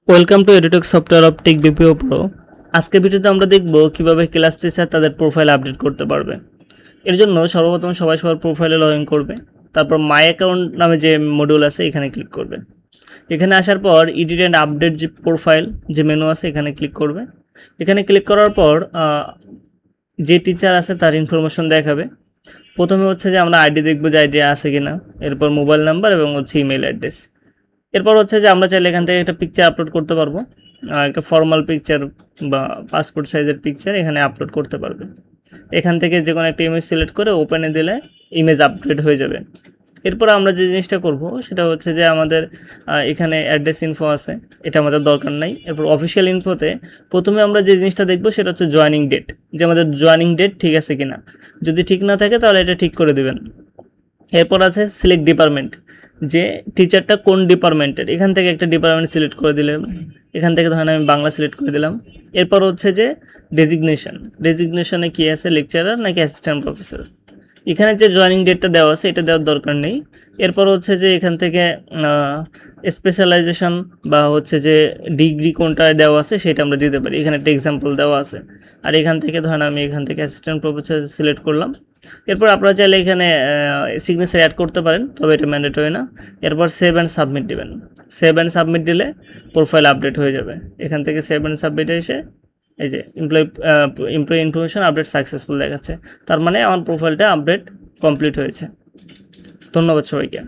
Welcome to Edutech software of tech BPO pro. আজকের ভিডিওতে আমরা দেখব কিভাবে ক্লাস টিচার তাদের প্রোফাইল আপডেট করতে পারবে। এর জন্য সর্বপ্রথম সবার প্রোফাইলে লগ ইন করবে। তারপর মাই অ্যাকাউন্ট নামে যে মডিউল আছে এখানে ক্লিক করবে। এখানে আসার পর এডিট অ্যান্ড আপডেট যে প্রোফাইল যে মেনু আছে এখানে ক্লিক করবে। এখানে ক্লিক করার পর যে টিচার আছে তার ইনফরমেশন দেখাবে। প্রথমে হচ্ছে যে আমরা আইডি দেখবো যে আইডি আছে কিনা, এরপর মোবাইল নাম্বার এবং হচ্ছে ইমেল অ্যাড্রেস। এরপর হচ্ছে যে আমরা চাইলে এখান থেকে একটা পিকচার আপলোড করতে পারবো, একটা ফর্মাল পিকচার বা পাসপোর্ট সাইজের পিকচার এখানে আপলোড করতে পারবে। এখান থেকে যে কোনো একটা ইমেজ সিলেক্ট করে ওপেনে দিলে ইমেজ আপডেট হয়ে যাবে। এরপর আমরা যে জিনিসটা করব সেটা হচ্ছে যে আমাদের এখানে অ্যাড্রেস ইনফো আছে, এটা আমাদের দরকার নাই। এরপর অফিসিয়াল ইনফোতে প্রথমে আমরা যে জিনিসটা দেখব সেটা হচ্ছে জয়েনিং ডেট, যে আমাদের জয়েনিং ডেট ঠিক আছে কিনা। যদি ঠিক না থাকে তাহলে এটা ঠিক করে দেবেন। এরপর আছে সিলেক্ট ডিপার্টমেন্ট, যে টিচারটা কোন ডিপার্টমেন্টের, এখান থেকে একটা ডিপার্টমেন্ট সিলেক্ট করে দিলাম। এখান থেকে ধরেন আমি বাংলা সিলেক্ট করে দিলাম। এরপর হচ্ছে যে ডেজিগনেশনে কী আছে, লেকচারার নাকি অ্যাসিস্ট্যান্ট প্রফেসর। এখানে যে জয়েনিং ডেটটা দেওয়া আছে এটা দেওয়ার দরকার নেই। এরপর হচ্ছে যে এখান থেকে স্পেশালাইজেশন বা হচ্ছে যে ডিগ্রি কোনটা দেওয়া আছে সেটা আমরা দিতে পারি। এখানে একটা এক্সাম্পল দেওয়া আছে। আর এখান থেকে ধরেন আমি এখান থেকে অ্যাসিস্ট্যান্ট প্রফেসর সিলেক্ট করলাম। এরপর আপনারা চাইলে এখানে সিগনেচার অ্যাড করতে পারেন, তবে এটা ম্যান্ডেটরি না। এরপর সেভ অ্যান্ড সাবমিট দেবেন। সেভ অ্যান্ড সাবমিট দিলে প্রোফাইল আপডেট হয়ে যাবে। এখান থেকে সেভ অ্যান্ড সাবমিটে এসে এই যে এমপ্লয়ি ইনফরমেশন আপডেট সাকসেসফুল দেখাচ্ছে, তার মানে আমার প্রোফাইলটা আপডেট কমপ্লিট হয়েছে। ধন্যবাদ সবাইকে।